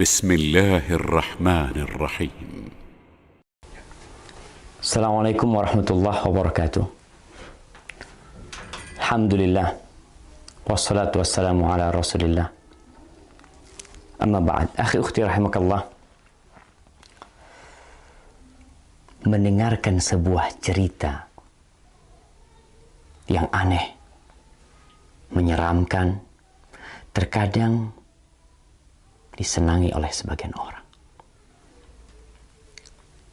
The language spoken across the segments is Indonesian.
بسم الله الرحمن الرحيم. Assalamualaikum warahmatullahi wabarakatuh. Alhamdulillah. Wassalatu wassalamu ala rasulillah. Amma ba'd. Akhi ukhti rahimakallah. Mendengarkan sebuah cerita yang aneh, menyeramkan, terkadang disenangi oleh sebagian orang.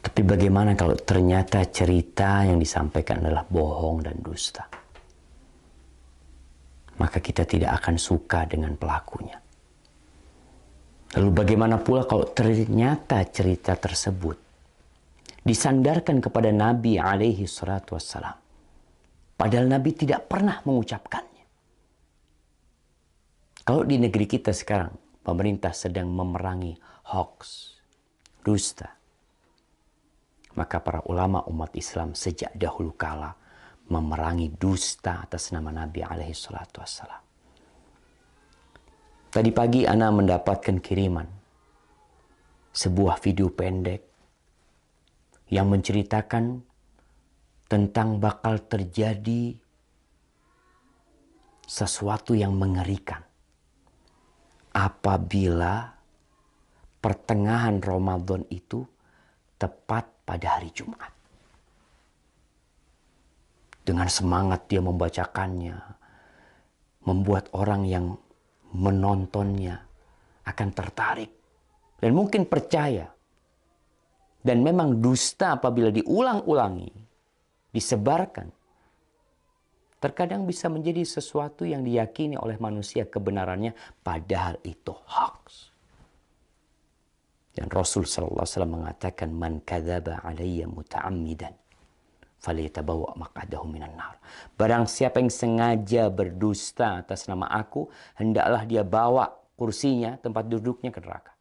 Tapi bagaimana kalau ternyata cerita yang disampaikan adalah bohong dan dusta? Maka kita tidak akan suka dengan pelakunya. Lalu bagaimana pula kalau ternyata cerita tersebut disandarkan kepada Nabi alaihi salatu wassalam, padahal Nabi tidak pernah mengucapkannya? Kalau di negeri kita sekarang, pemerintah sedang memerangi hoax, dusta, maka para ulama umat Islam sejak dahulu kala memerangi dusta atas nama Nabi alaihi salatu wassalam. Tadi pagi ana mendapatkan kiriman sebuah video pendek yang menceritakan tentang bakal terjadi sesuatu yang mengerikan apabila pertengahan Ramadan itu tepat pada hari Jumat. Dengan semangat dia membacakannya, membuat orang yang menontonnya akan tertarik dan mungkin percaya. Dan memang dusta apabila diulang-ulangi, disebarkan, terkadang bisa menjadi sesuatu yang diyakini oleh manusia kebenarannya, padahal itu hoax. Dan Rasul sallallahu alaihi wasallam mengatakan, "Man kadzaba alayya muta'ammidan falyatabawa maq'adahu minan nar." Barang siapa yang sengaja berdusta atas nama aku, hendaklah dia bawa kursinya, tempat duduknya ke neraka.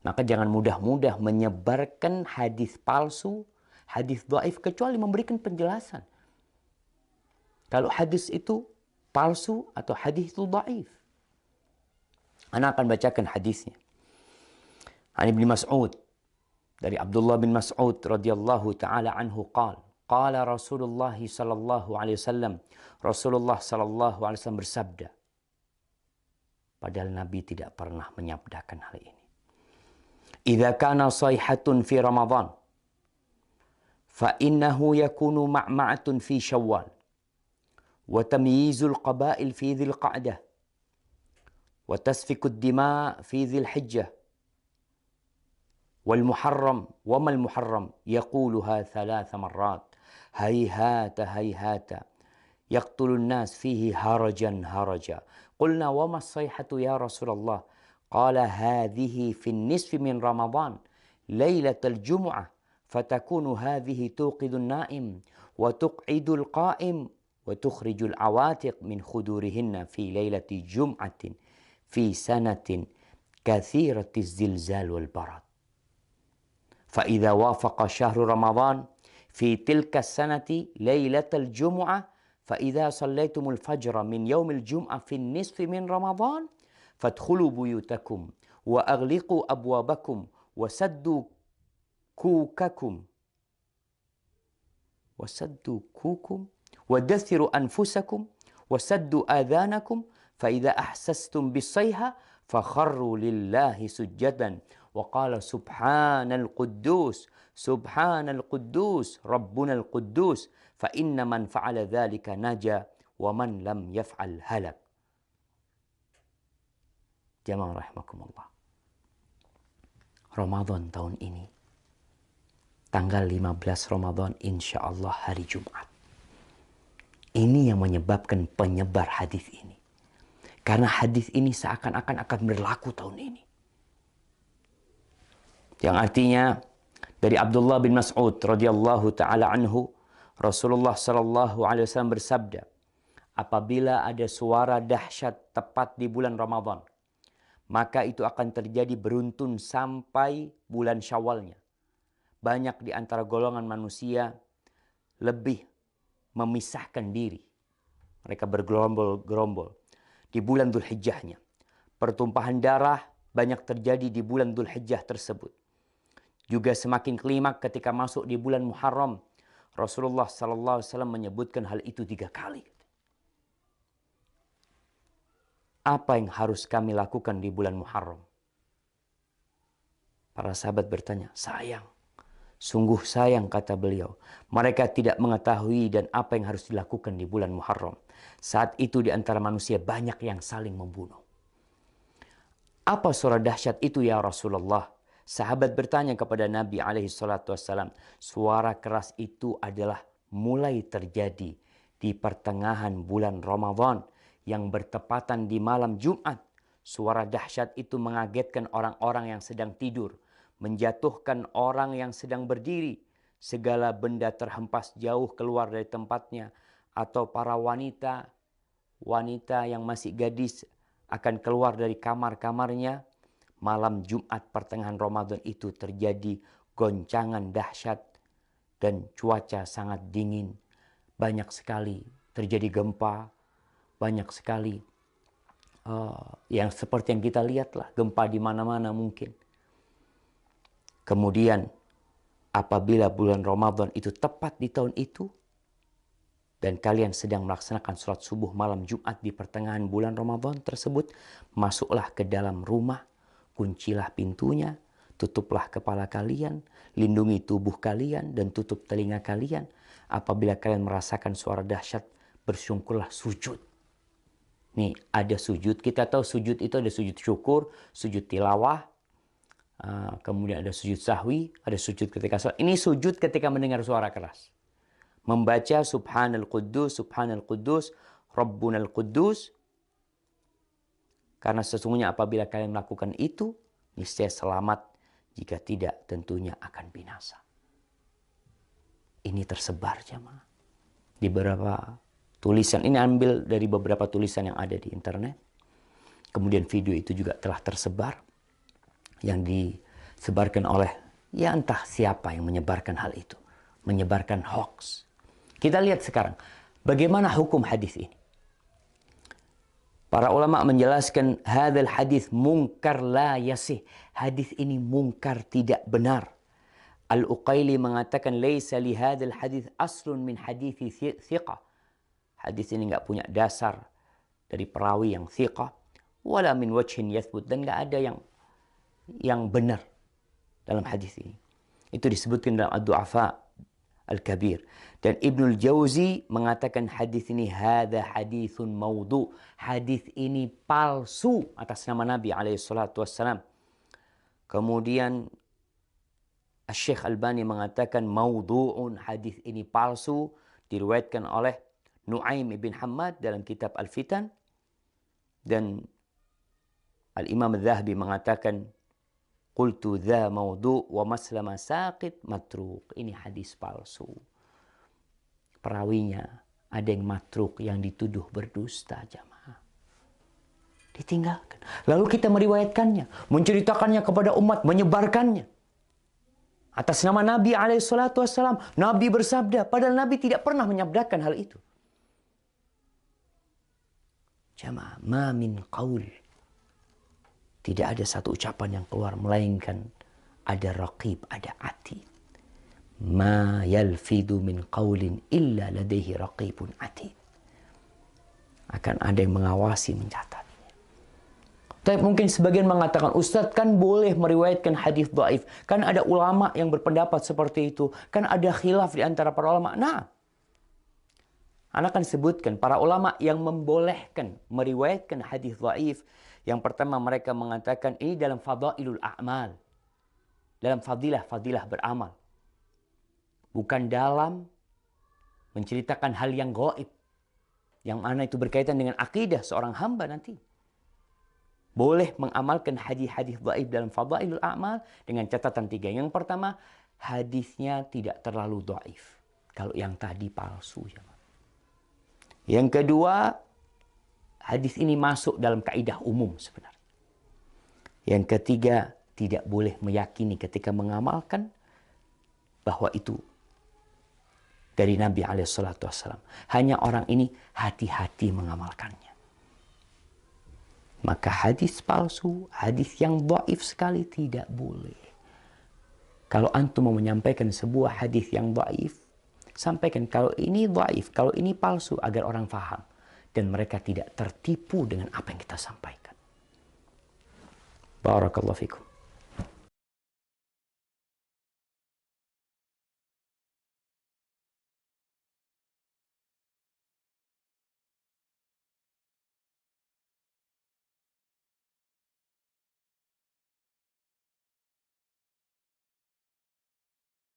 Maka jangan mudah-mudah menyebarkan hadis palsu, hadis dhaif, kecuali memberikan penjelasan. Kalau hadis itu palsu atau hadis itu dhaif. Ana akan bacakan hadisnya. An Ibnu Mas'ud, dari Abdullah bin Mas'ud radhiyallahu taala anhu qala Rasulullah sallallahu alaihi wasallam, Rasulullah sallallahu alaihi wasallam bersabda, padahal Nabi tidak pernah menyabdakan hal ini. Idza kana sayhatun fi Ramadan fa innahu yakunu ma'ma'atun fi Syawal wa tamyizul qabail fi Dzil Qa'dah wa tasfikud dima' fi Dzil Hijjah wal muharram wa mal muharram yaquluha 3 marrat hayhata hayhata yaqtulun nas fihi harajan haraja. Qulna wa ma sayhatu ya Rasulullah? قال هذه في النصف من رمضان ليلة الجمعة فتكون هذه توقظ النائم وتقعد القائم وتخرج العواتق من خدورهن في ليلة جمعة في سنة كثيرة الزلزال والبرد فإذا وافق شهر رمضان في تلك السنة ليلة الجمعة فإذا صليتم الفجر من يوم الجمعة في النصف من رمضان فادخلوا بيوتكم وأغلقوا أبوابكم وسدوا كوكم ودثروا أنفسكم وسدوا آذانكم فإذا أحسستم بالصيحة فخروا لله سجدا وقال سبحان القدوس ربنا القدوس فإن من فعل ذلك نجا ومن لم يفعل هلك. Jamaah rahimakumullah. Ramadan tahun ini, tanggal 15 Ramadan, insya Allah hari Jumat. Ini yang menyebabkan penyebar hadis ini. Karena hadis ini seakan-akan akan berlaku tahun ini. Yang artinya, dari Abdullah bin Mas'ud radhiyallahu ta'ala anhu, Rasulullah sallallahu alaihi wasallam bersabda, apabila ada suara dahsyat tepat di bulan Ramadan, maka itu akan terjadi beruntun sampai bulan Syawalnya. Banyak di antara golongan manusia lebih memisahkan diri. Mereka bergerombol-gerombol di bulan Dzulhijjahnya. Pertumpahan darah banyak terjadi di bulan Dzulhijjah tersebut. Juga semakin klimak ketika masuk di bulan Muharram. Rasulullah SAW menyebutkan hal itu 3 kali. Apa yang harus kami lakukan di bulan Muharram? Para sahabat bertanya, sayang. Sungguh sayang, kata beliau. Mereka tidak mengetahui dan apa yang harus dilakukan di bulan Muharram. Saat itu di antara manusia banyak yang saling membunuh. Apa suara dahsyat itu ya Rasulullah? Sahabat bertanya kepada Nabi SAW. Suara keras itu adalah mulai terjadi di pertengahan bulan Ramadan yang bertepatan di malam Jumat. Suara dahsyat itu mengagetkan orang-orang yang sedang tidur, menjatuhkan orang yang sedang berdiri. Segala benda terhempas jauh keluar dari tempatnya, atau para wanita yang masih gadis akan keluar dari kamar-kamarnya. Malam Jumat pertengahan Ramadan itu terjadi goncangan dahsyat dan cuaca sangat dingin. Banyak sekali terjadi gempa, banyak sekali yang seperti yang kita lihat lah, gempa di mana-mana mungkin. Kemudian apabila bulan Ramadan itu tepat di tahun itu, dan kalian sedang melaksanakan sholat subuh malam Jumat di pertengahan bulan Ramadan tersebut, masuklah ke dalam rumah, kuncilah pintunya, tutuplah kepala kalian, lindungi tubuh kalian, dan tutup telinga kalian. Apabila kalian merasakan suara dahsyat, bersyukurlah, sujud. Nih, ada sujud. Kita tahu sujud itu ada sujud syukur, sujud tilawah, kemudian ada sujud sahwi, ada sujud ketika sholat. Ini sujud ketika mendengar suara keras. Membaca Subhanal Quddus, Rabbunal Quddus. Karena sesungguhnya apabila kalian melakukan itu, niscaya selamat. Jika tidak, tentunya akan binasa. Ini tersebar jemaah di beberapa tulisan. Ini ambil dari beberapa tulisan yang ada di internet. Kemudian video itu juga telah tersebar, yang disebarkan oleh ya entah siapa yang menyebarkan hal itu, menyebarkan hoax. Kita lihat sekarang bagaimana hukum hadis ini. Para ulama menjelaskan hadzal hadis munkar la yasih. Hadis ini munkar, tidak benar. Al-Uqaili mengatakan laisa li hadzal hadis aslun min hadithi thiqah. Hadis ini enggak punya dasar dari perawi yang thiqah, wala min wajhin yathbut, dan enggak ada yang benar dalam hadis ini. Itu disebutkan dalam Ad-Du'afa Al-Kabir. Dan Ibnul Jauzi mengatakan hadis ini hadza haditsun maudhu. Hadis ini palsu atas nama Nabi SAW. Kemudian Syekh Albani mengatakan maudhu'un, hadis ini palsu, diriwayatkan oleh Nuaim ibn Hammad dalam kitab Al-Fitan. Dan Al-Imam Al-Zahabi mengatakan qultu dha maudhu' wa maslama saqit matruk. Ini hadis palsu. Perawinya ada yang matruk, yang dituduh berdusta jamaah. Ditinggalkan. Lalu kita meriwayatkannya, menceritakannya kepada umat, menyebarkannya. Atas nama Nabi SAW. Nabi bersabda, padahal Nabi tidak pernah menyabdakan hal itu. Jamaah, ma min qaul. Tidak ada satu ucapan yang keluar, melainkan ada raqib, ada atid. Ma yalfidu min qaulin illa ladaihi raqibun atid. Akan ada yang mengawasi, mencatatnya. Tapi mungkin sebagian mengatakan, Ustadz kan boleh meriwayatkan hadis dhaif. Kan ada ulama yang berpendapat seperti itu. Kan ada khilaf di antara para ulama. Nah, Anda akan sebutkan para ulama yang membolehkan meriwayatkan hadis dhaif. Yang pertama, mereka mengatakan ini dalam fadailul a'mal. Dalam fadilah beramal. Bukan dalam menceritakan hal yang gaib. Yang mana itu berkaitan dengan akidah seorang hamba nanti. Boleh mengamalkan hadis-hadis dhaif dalam fadailul a'mal dengan catatan 3. Yang pertama, hadisnya tidak terlalu dhaif. Kalau yang tadi palsu. Yang kedua, hadis ini masuk dalam kaidah umum sebenarnya. Yang ketiga, tidak boleh meyakini ketika mengamalkan bahwa itu dari Nabi SAW. Hanya orang ini hati-hati mengamalkannya. Maka hadis palsu, hadis yang dhaif sekali tidak boleh. Kalau antum mau menyampaikan sebuah hadis yang dhaif, sampaikan kalau ini dhaif, kalau ini palsu agar orang faham dan mereka tidak tertipu dengan apa yang kita sampaikan. Barakallahu fikum.